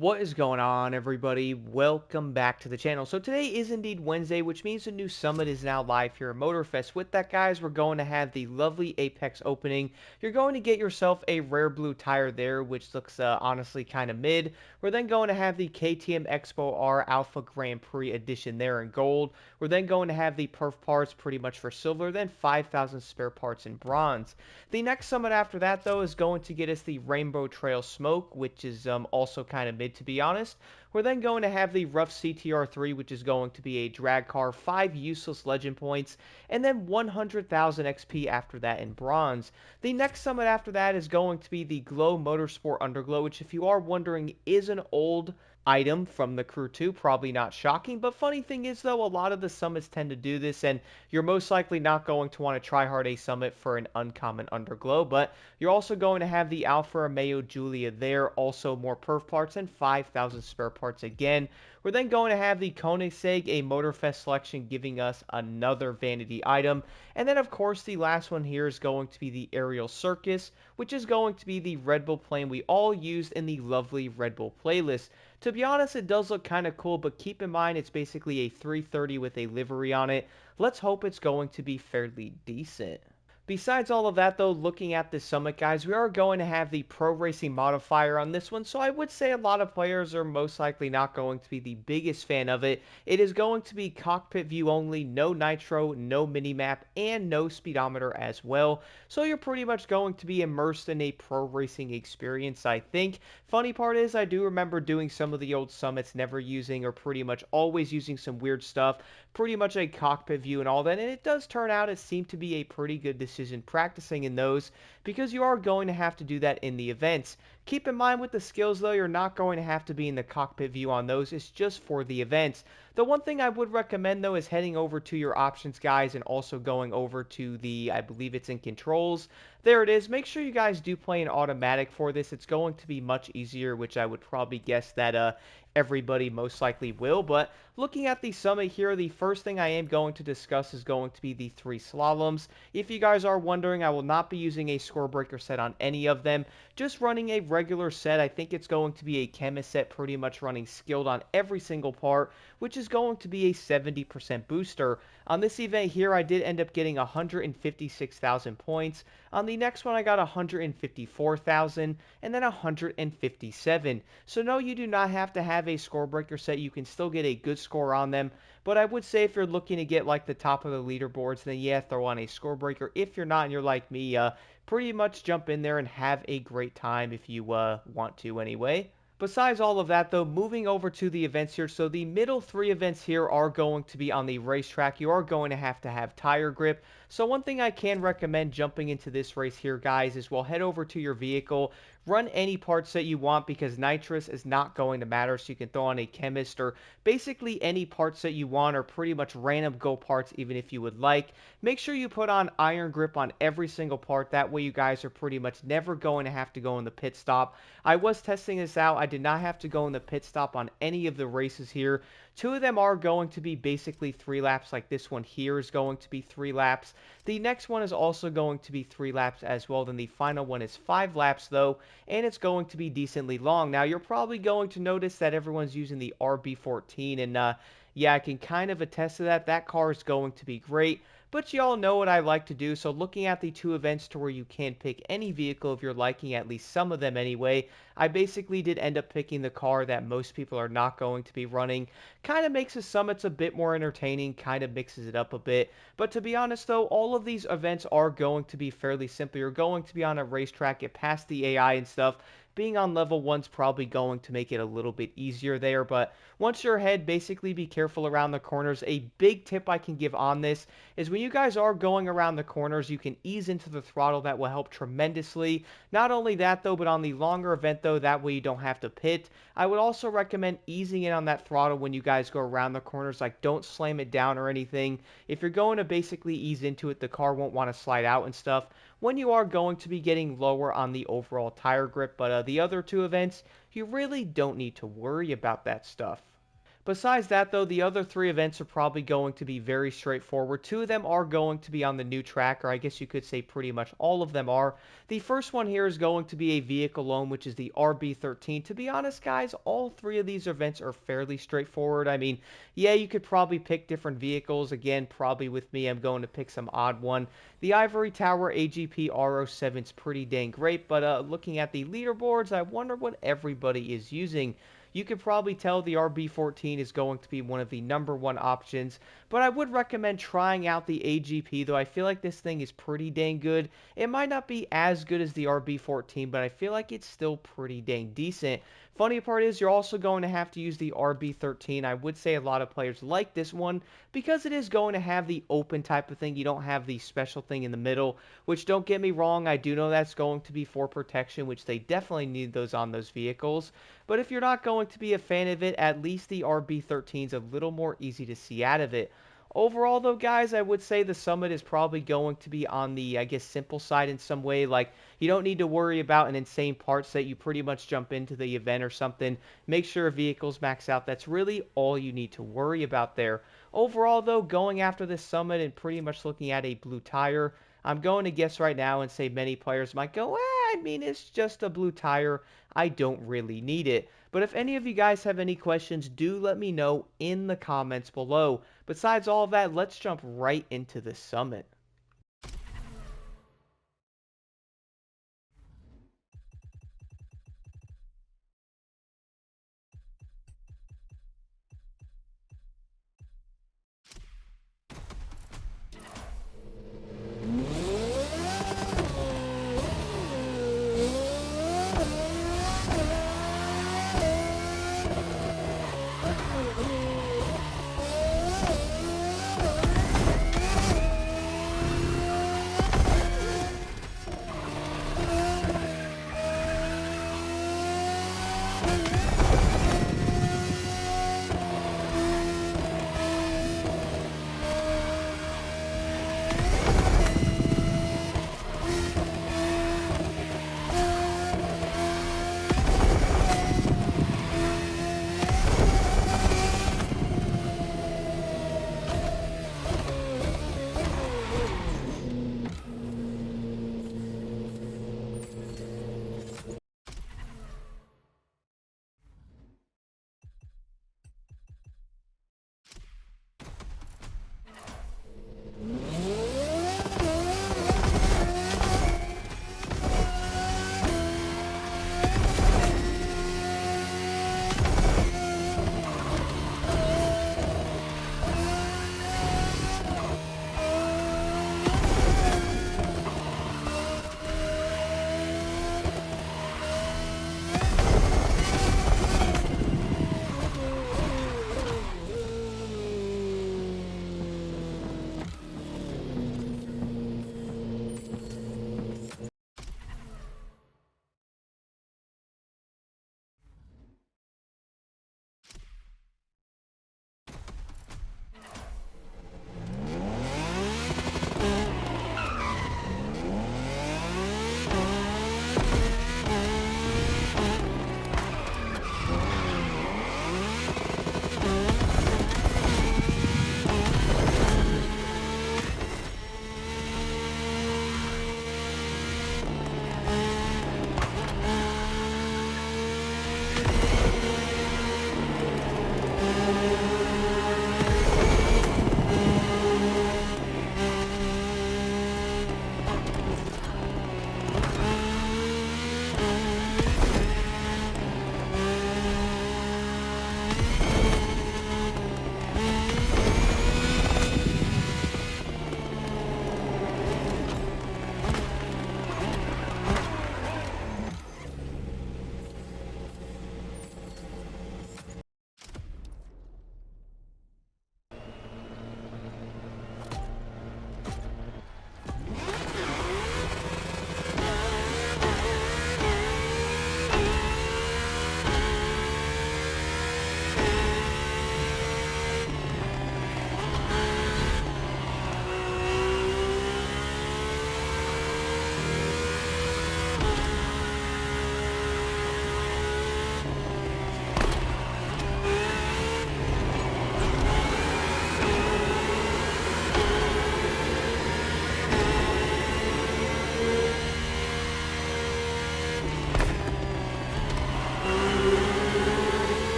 What is going on, everybody? Welcome back to the channel. So today is indeed Wednesday, which means the new summit is now live here at Motorfest. With that, guys, we're going to have the lovely Apex opening. You're going to get yourself a rare blue tire there, which looks honestly kind of mid. We're then going to have the KTM Expo R Alpha Grand Prix edition there in gold. We're then going to have the perf parts pretty much for silver, then 5,000 spare parts in bronze. The next summit after that, though, is going to get us the Rainbow Trail Smoke, which is also kind of mid, to be honest. We're then going to have the Rough CTR3, which is going to be a drag car, 5 useless legend points, and then 100,000 XP after that in bronze. The next summit after that is going to be the Glow Motorsport Underglow, which, if you are wondering, is an old item from the Crew 2, probably not shocking, but funny thing is, though, a lot of the summits tend to do this, and you're most likely not going to want to try hard a summit for an uncommon underglow, but you're also going to have the Alfa Romeo Giulia there, also more perf parts and 5,000 spare parts again. We're then going to have the Koenigsegg, a Motorfest selection, giving us another vanity item. And then, of course, the last one here is going to be the Aerial Circus, which is going to be the Red Bull plane we all used in the lovely Red Bull playlist. To be honest, it does look kind of cool, but keep in mind it's basically a 330 with a livery on it. Let's hope it's going to be fairly decent. Besides all of that, though, looking at this summit, guys, we are going to have the Pro Racing Modifier on this one, so I would say a lot of players are most likely not going to be the biggest fan of it. It is going to be cockpit view only, no nitro, no minimap, and no speedometer as well, so you're pretty much going to be immersed in a pro racing experience, I think. Funny part is, I do remember doing some of the old summits, never using or pretty much always using some weird stuff, pretty much a cockpit view and all that, and it does turn out it seemed to be a pretty good decision practicing in those because you are going to have to do that in the events. Keep in mind with the skills, though, you're not going to have to be in the cockpit view on those. It's just for the events. The one thing I would recommend, though, is heading over to your options, guys, and also going over to the, I believe it's in controls. There it is. Make sure you guys do play an automatic for this. It's going to be much easier, which I would probably guess that everybody most likely will. But looking at the summit here, the first thing I am going to discuss is going to be the 3 slaloms. If you guys are wondering, I will not be using a score breaker set on any of them, just running a regular set. I think it's going to be a chemist set, pretty much running skilled on every single part, which is going to be a 70% booster. On this event here, I did end up getting 156,000 points. On the next one, I got 154,000 and then 157. So no, you do not have to have a score breaker set. You can still get a good score on them. But I would say if you're looking to get like the top of the leaderboards, then yeah, throw on a score breaker. If you're not and you're like me, pretty much jump in there and have a great time if you want to anyway. Besides all of that, though, moving over to the events here. So the middle 3 events here are going to be on the racetrack. You are going to have tire grip. So one thing I can recommend jumping into this race here, guys, is head over to your vehicle, run any parts that you want because nitrous is not going to matter. So you can throw on a chemist or basically any parts that you want or pretty much random go parts even if you would like. Make sure you put on iron grip on every single part. That way you guys are pretty much never going to have to go in the pit stop. I was testing this out. I did not have to go in the pit stop on any of the races here. 2 of them are going to be basically 3 laps, like this one here is going to be 3 laps. The next one is also going to be 3 laps as well. Then the final one is 5 laps, though, and it's going to be decently long. Now, you're probably going to notice that everyone's using the RB14, and yeah, I can kind of attest to that. That car is going to be great. But y'all know what I like to do, so looking at the 2 events to where you can pick any vehicle of your liking, at least some of them anyway, I basically did end up picking the car that most people are not going to be running. Kind of makes the summits a bit more entertaining, kind of mixes it up a bit. But to be honest, though, all of these events are going to be fairly simple. You're going to be on a racetrack, get past the AI and stuff. Being on level 1's probably going to make it a little bit easier there, but once you're ahead, basically be careful around the corners. A big tip I can give on this is when you guys are going around the corners, you can ease into the throttle. That will help tremendously. Not only that, though, but on the longer event, though, that way you don't have to pit. I would also recommend easing in on that throttle when you guys go around the corners. Like, don't slam it down or anything. If you're going to basically ease into it, the car won't want to slide out and stuff when you are going to be getting lower on the overall tire grip. But the other 2 events, you really don't need to worry about that stuff. Besides that, though, the other 3 events are probably going to be very straightforward. 2 of them are going to be on the new track, or I guess you could say pretty much all of them are. The first one here is going to be a vehicle loan, which is the RB13. To be honest, guys, all 3 of these events are fairly straightforward. I mean, yeah, you could probably pick different vehicles. Again, probably with me, I'm going to pick some odd one. The Ivory Tower AGP R07 is pretty dang great, but looking at the leaderboards, I wonder what everybody is using. You could probably tell the RB14 is going to be one of the #1 options, but I would recommend trying out the AGP, though I feel like this thing is pretty dang good. It might not be as good as the RB14, but I feel like it's still pretty dang decent. Funny part is you're also going to have to use the RB13. I would say a lot of players like this one because it is going to have the open type of thing. You don't have the special thing in the middle, which, don't get me wrong, I do know that's going to be for protection, which they definitely need those on those vehicles. But if you're not going to be a fan of it, at least the RB13 is a little more easy to see out of it. Overall, though, guys, I would say the Summit is probably going to be on the, I guess, simple side in some way. Like, you don't need to worry about an insane part set. You pretty much jump into the event or something. Make sure vehicles max out. That's really all you need to worry about there. Overall, though, going after this Summit and pretty much looking at a blue tire, I'm going to guess right now and say many players might go, I mean, it's just a blue tire. I don't really need it. But if any of you guys have any questions, do let me know in the comments below. Besides all of that, let's jump right into the Summit.